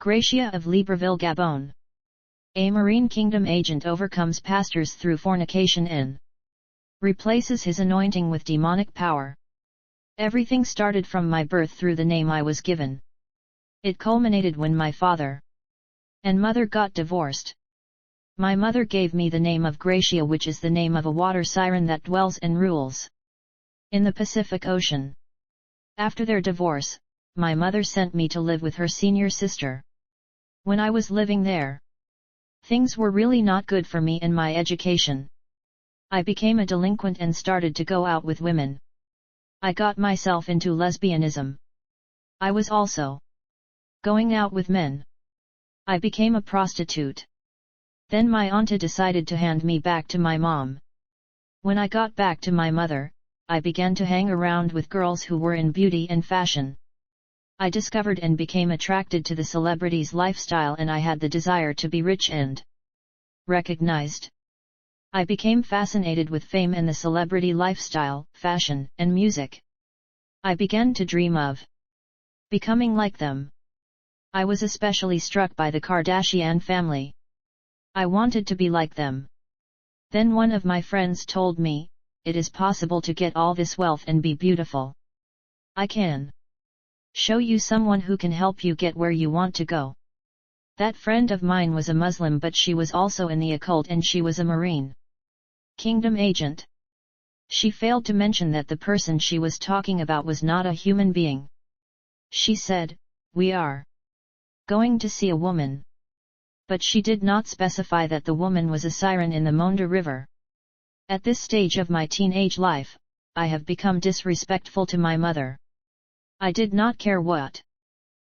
Gracia of Libreville, Gabon. A marine kingdom agent overcomes pastors through fornication and replaces his anointing with demonic power. Everything started from my birth through the name I was given. It culminated when my father and mother got divorced. My mother gave me the name of Gracia, which is the name of a water siren that dwells and rules in the Pacific Ocean. After their divorce, my mother sent me to live with her senior sister. When I was living there, things were really not good for me and my education. I became a delinquent and started to go out with women. I got myself into lesbianism. I was also going out with men. I became a prostitute. Then my auntie decided to hand me back to my mom. When I got back to my mother, I began to hang around with girls who were in beauty and fashion. I discovered and became attracted to the celebrities' lifestyle, and I had the desire to be rich and recognized. I became fascinated with fame and the celebrity lifestyle, fashion, and music. I began to dream of becoming like them. I was especially struck by the Kardashian family. I wanted to be like them. Then one of my friends told me, "It is possible to get all this wealth and be beautiful. I can show you someone who can help you get where you want to go." That friend of mine was a Muslim, but she was also in the occult, and she was a marine kingdom agent. She failed to mention that the person she was talking about was not a human being. She said, "We are going to see a woman." But she did not specify that the woman was a siren in the Monda River. At this stage of my teenage life, I have become disrespectful to my mother. I did not care what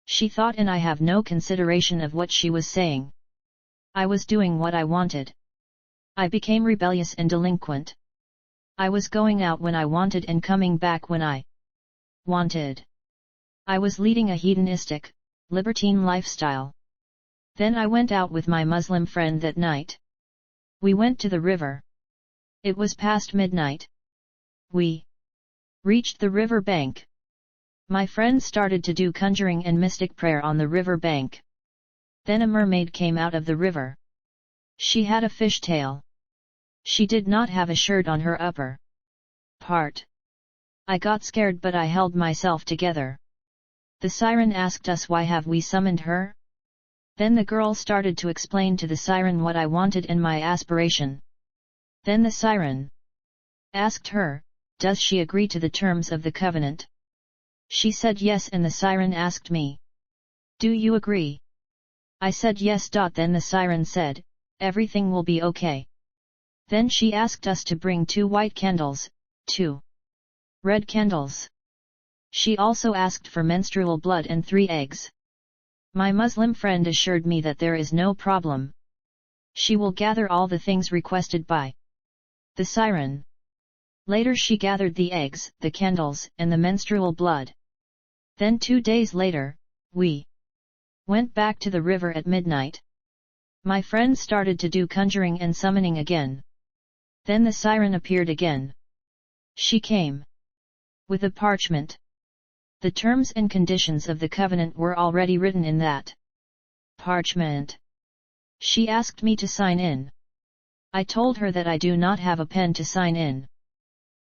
she thought, and I have no consideration of what she was saying. I was doing what I wanted. I became rebellious and delinquent. I was going out when I wanted and coming back when I wanted. I was leading a hedonistic, libertine lifestyle. Then I went out with my Muslim friend that night. We went to the river. It was past midnight. We reached the river bank. My friend started to do conjuring and mystic prayer on the river bank. Then a mermaid came out of the river. She had a fish tail. She did not have a shirt on her upper part. I got scared, but I held myself together. The siren asked us, "Why have we summoned her?" Then the girl started to explain to the siren what I wanted and my aspiration. Then the siren asked her, "Does she agree to the terms of the covenant?" She said yes, and the siren asked me, "Do you agree?" I said yes. Then the siren said, "Everything will be okay." Then she asked us to bring 2 white candles, 2 red candles. She also asked for menstrual blood and 3 eggs. My Muslim friend assured me that there is no problem. She will gather all the things requested by the siren. Later she gathered the eggs, the candles, and the menstrual blood. Then 2 days later, we went back to the river at midnight. My friend started to do conjuring and summoning again. Then the siren appeared again. She came with a parchment. The terms and conditions of the covenant were already written in that parchment. She asked me to sign in. I told her that I do not have a pen to sign in.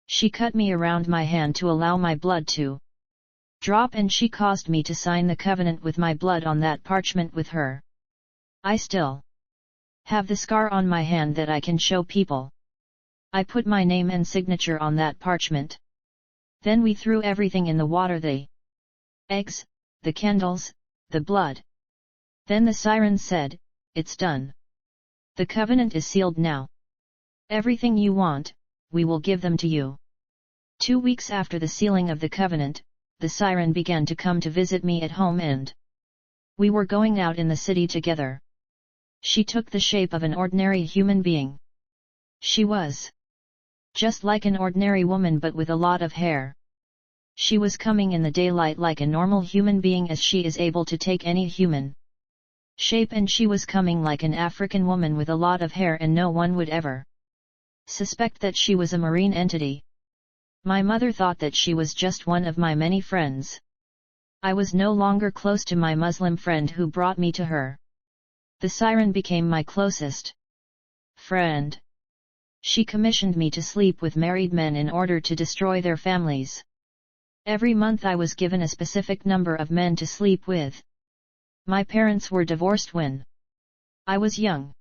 She cut me around my hand to allow my blood to drop, and she caused me to sign the covenant with my blood on that parchment with her. I still have the scar on my hand that I can show people. I put my name and signature on that parchment. Then we threw everything in the water, the eggs, the candles, the blood. Then the siren said, "It's done. The covenant is sealed now. Everything you want, we will give them to you." 2 weeks after the sealing of the covenant, the siren began to come to visit me at home, and we were going out in the city together. She took the shape of an ordinary human being. She was just like an ordinary woman, but with a lot of hair. She was coming in the daylight like a normal human being, as she is able to take any human shape, and she was coming like an African woman with a lot of hair, and no one would ever suspect that she was a marine entity. My mother thought that she was just one of my many friends. I was no longer close to my Muslim friend who brought me to her. The siren became my closest friend. She commissioned me to sleep with married men in order to destroy their families. Every month I was given a specific number of men to sleep with. My parents were divorced when I was young.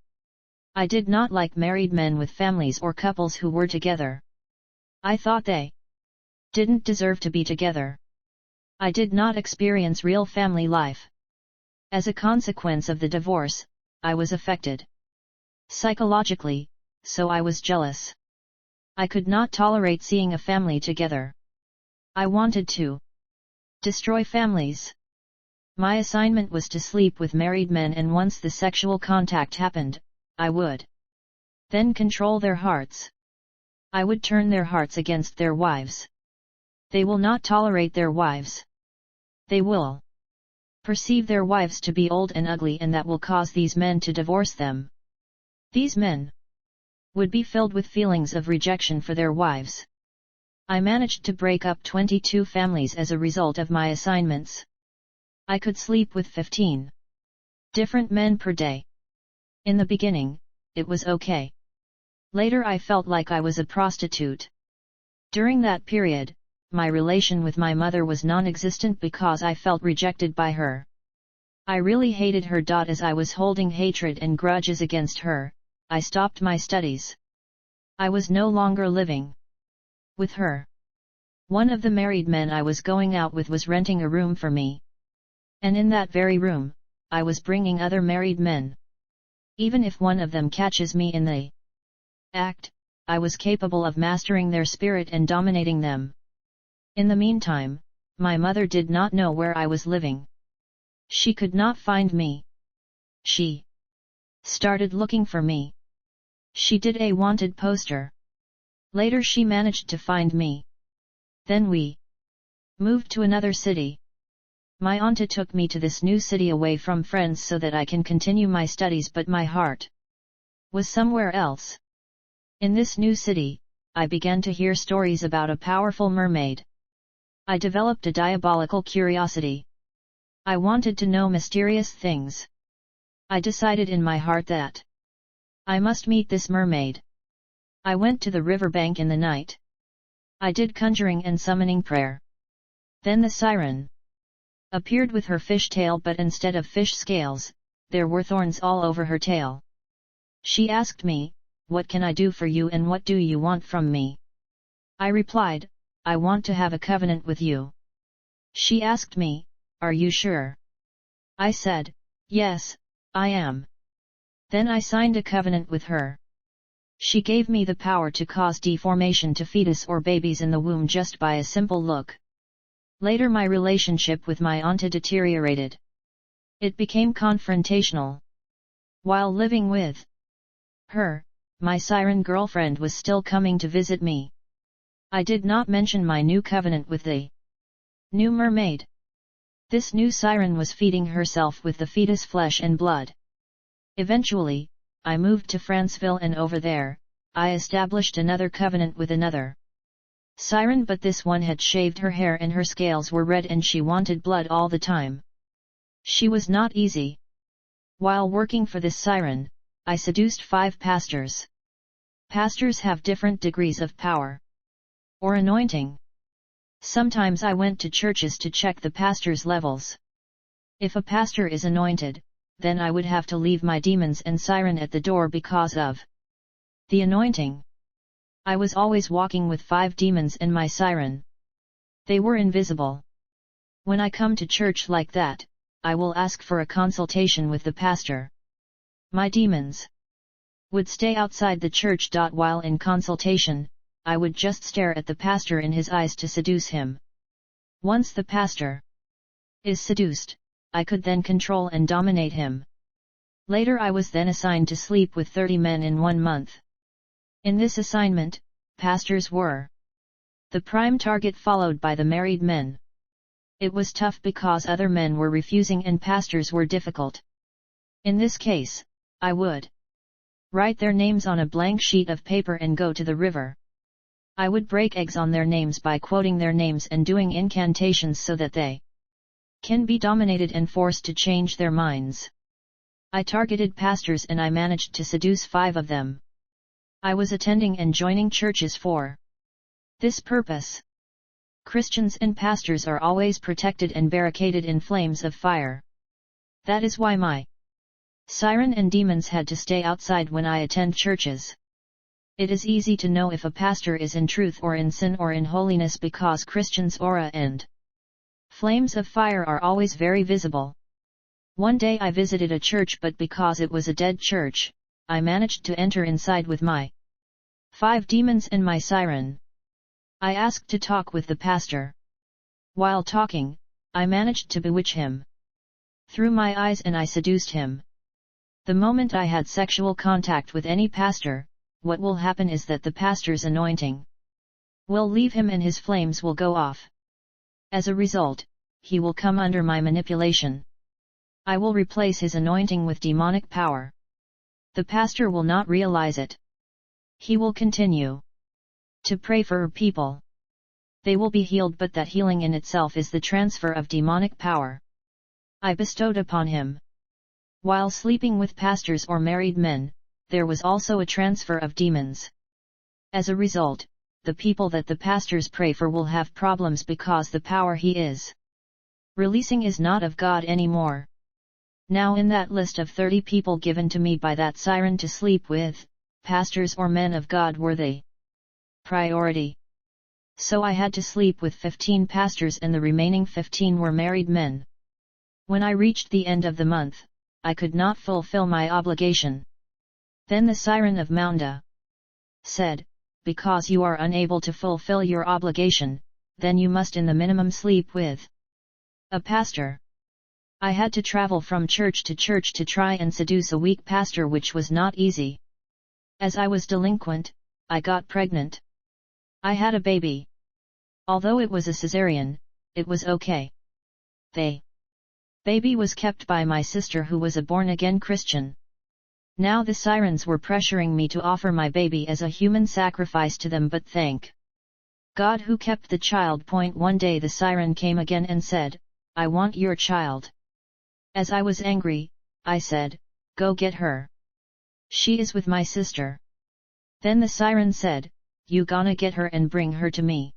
I did not like married men with families or couples who were together. I thought they didn't deserve to be together. I did not experience real family life. As a consequence of the divorce, I was affected psychologically, so I was jealous. I could not tolerate seeing a family together. I wanted to destroy families. My assignment was to sleep with married men, and once the sexual contact happened, I would then control their hearts. I would turn their hearts against their wives. They will not tolerate their wives. They will perceive their wives to be old and ugly, and that will cause these men to divorce them. These men would be filled with feelings of rejection for their wives. I managed to break up 22 families as a result of my assignments. I could sleep with 15 different men per day. In the beginning, it was okay. Later I felt like I was a prostitute. During that period, my relation with my mother was non-existent because I felt rejected by her. I really hated her. As I was holding hatred and grudges against her, I stopped my studies. I was no longer living with her. One of the married men I was going out with was renting a room for me. And in that very room, I was bringing other married men. Even if one of them catches me in the act, I was capable of mastering their spirit and dominating them. In the meantime, my mother did not know where I was living. She could not find me. She started looking for me. She did a wanted poster. Later she managed to find me. Then we moved to another city. My auntie took me to this new city away from friends so that I can continue my studies, but my heart was somewhere else. In this new city, I began to hear stories about a powerful mermaid. I developed a diabolical curiosity. I wanted to know mysterious things. I decided in my heart that I must meet this mermaid. I went to the riverbank in the night. I did conjuring and summoning prayer. Then the siren appeared with her fish tail, but instead of fish scales, there were thorns all over her tail. She asked me, "What can I do for you and what do you want from me?" I replied, "I want to have a covenant with you." She asked me, "Are you sure?" I said, "Yes, I am." Then I signed a covenant with her. She gave me the power to cause deformation to fetus or babies in the womb just by a simple look. Later my relationship with my auntie deteriorated. It became confrontational. While living with her, my siren girlfriend was still coming to visit me. I did not mention my new covenant with the new mermaid. This new siren was feeding herself with the fetus flesh and blood. Eventually, I moved to Franceville, and over there, I established another covenant with another siren, but this one had shaved her hair and her scales were red and she wanted blood all the time. She was not easy. While working for this siren, I seduced 5 pastors. Pastors have different degrees of power or anointing. Sometimes I went to churches to check the pastor's levels. If a pastor is anointed, then I would have to leave my demons and siren at the door because of the anointing. I was always walking with 5 demons and my siren. They were invisible. When I come to church like that, I will ask for a consultation with the pastor. My demons would stay outside the church. While in consultation, I would just stare at the pastor in his eyes to seduce him. Once the pastor is seduced, I could then control and dominate him. Later I was then assigned to sleep with 30 men in 1 month. In this assignment, pastors were the prime target, followed by the married men. It was tough because other men were refusing and pastors were difficult. In this case, I would write their names on a blank sheet of paper and go to the river. I would break eggs on their names by quoting their names and doing incantations so that they can be dominated and forced to change their minds. I targeted pastors and I managed to seduce 5 of them. I was attending and joining churches for this purpose. Christians and pastors are always protected and barricaded in flames of fire. That is why my siren and demons had to stay outside when I attend churches. It is easy to know if a pastor is in truth or in sin or in holiness because Christians' aura and flames of fire are always very visible. One day I visited a church, but because it was a dead church, I managed to enter inside with my 5 demons and my siren. I asked to talk with the pastor. While talking, I managed to bewitch him through my eyes and I seduced him. The moment I had sexual contact with any pastor, what will happen is that the pastor's anointing will leave him and his flames will go off. As a result, he will come under my manipulation. I will replace his anointing with demonic power. The pastor will not realize it. He will continue to pray for people. They will be healed, but that healing in itself is the transfer of demonic power I bestowed upon him. While sleeping with pastors or married men, there was also a transfer of demons. As a result, the people that the pastors pray for will have problems because the power he is releasing is not of God anymore. Now in that list of 30 people given to me by that siren to sleep with, pastors or men of God were the priority. So I had to sleep with 15 pastors and the remaining 15 were married men. When I reached the end of the month, I could not fulfill my obligation. Then the siren of Maunda said, because you are unable to fulfill your obligation, then you must in the minimum sleep with a pastor. I had to travel from church to church to try and seduce a weak pastor, which was not easy. As I was delinquent, I got pregnant. I had a baby. Although it was a cesarean, it was okay. The baby was kept by my sister who was a born-again Christian. Now the sirens were pressuring me to offer my baby as a human sacrifice to them, but thank God who kept the child. One day the siren came again and said, I want your child. As I was angry, I said, go get her. She is with my sister. Then the siren said, you gonna get her and bring her to me.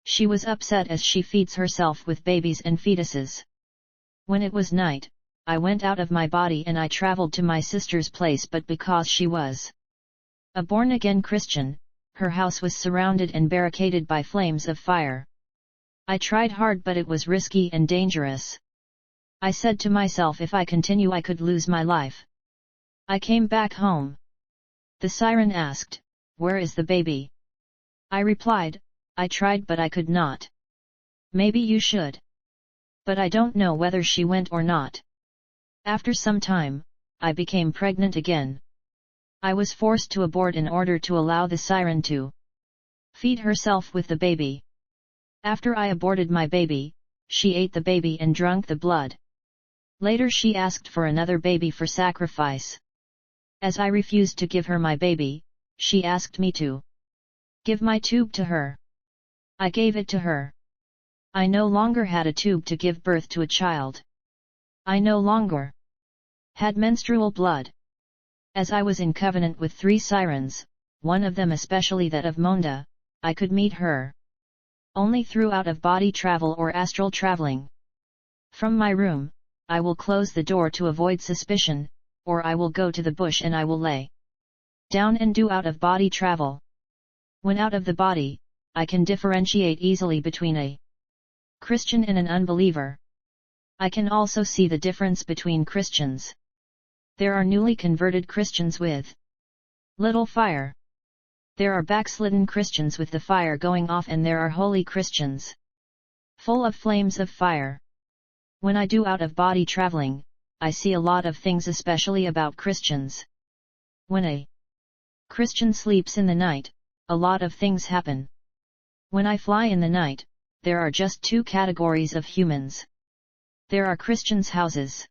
She was upset as she feeds herself with babies and fetuses. When it was night, I went out of my body and I traveled to my sister's place, but because she was a born-again Christian, her house was surrounded and barricaded by flames of fire. I tried hard, but it was risky and dangerous. I said to myself, if I continue I could lose my life. I came back home. The siren asked, where is the baby? I replied, I tried but I could not. Maybe you should. But I don't know whether she went or not. After some time, I became pregnant again. I was forced to abort in order to allow the siren to feed herself with the baby. After I aborted my baby, she ate the baby and drank the blood. Later she asked for another baby for sacrifice. As I refused to give her my baby, she asked me to give my tube to her. I gave it to her. I no longer had a tube to give birth to a child. I no longer had menstrual blood. As I was in covenant with 3 sirens, one of them especially that of Maunda, I could meet her only through out-of-body travel or astral traveling. From my room, I will close the door to avoid suspicion, or I will go to the bush and I will lay down and do out-of-body travel. When out of the body, I can differentiate easily between a Christian and an unbeliever. I can also see the difference between Christians. There are newly converted Christians with little fire. There are backslidden Christians with the fire going off, and there are holy Christians full of flames of fire. When I do out-of-body traveling, I see a lot of things, especially about Christians. When a Christian sleeps in the night, a lot of things happen. When I fly in the night, there are just 2 categories of humans. There are Christians' houses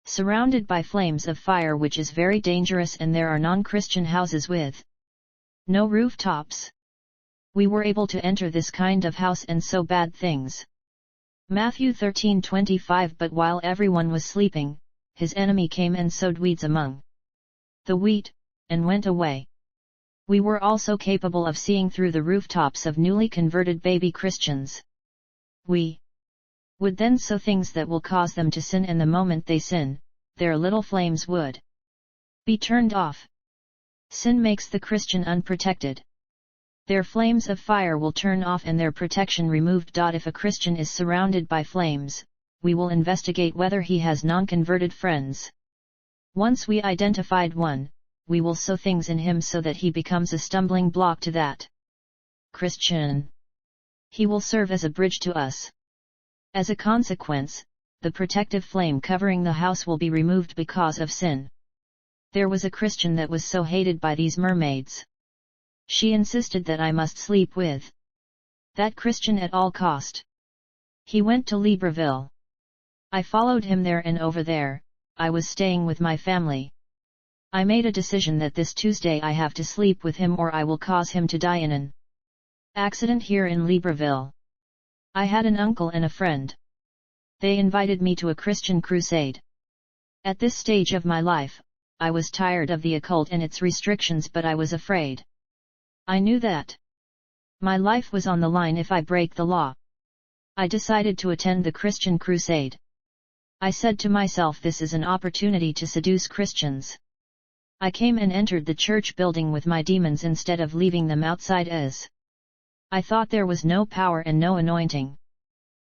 surrounded by flames of fire, which is very dangerous, and there are non-Christian houses with no rooftops. We were able to enter this kind of house, and so bad things Matthew 13:25. But while everyone was sleeping, his enemy came and sowed weeds among the wheat, and went away. We were also capable of seeing through the rooftops of newly converted baby Christians. We would then sow things that will cause them to sin, and the moment they sin, their little flames would be turned off. Sin makes the Christian unprotected. Their flames of fire will turn off and their protection removed. If a Christian is surrounded by flames, we will investigate whether he has non-converted friends. Once we identified one, we will sow things in him so that he becomes a stumbling block to that Christian. He will serve as a bridge to us. As a consequence, the protective flame covering the house will be removed because of sin. There was a Christian that was so hated by these mermaids. She insisted that I must sleep with that Christian at all cost. He went to Libreville. I followed him there, and over there, I was staying with my family. I made a decision that this Tuesday I have to sleep with him or I will cause him to die in an accident here in Libreville. I had an uncle and a friend. They invited me to a Christian crusade. At this stage of my life, I was tired of the occult and its restrictions, but I was afraid. I knew that my life was on the line if I break the law. I decided to attend the Christian crusade. I said to myself, this is an opportunity to seduce Christians. I came and entered the church building with my demons instead of leaving them outside as I thought there was no power and no anointing.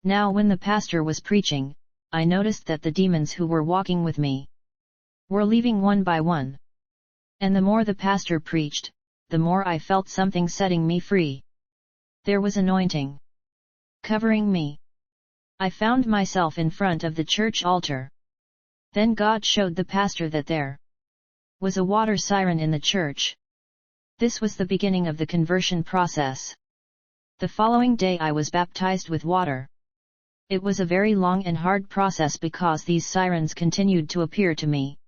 Now when the pastor was preaching, I noticed that the demons who were walking with me were leaving one by one. And the more the pastor preached, the more I felt something setting me free. There was anointing covering me. I found myself in front of the church altar. Then God showed the pastor that there was a water siren in the church. This was the beginning of the conversion process. The following day I was baptized with water. It was a very long and hard process because these sirens continued to appear to me.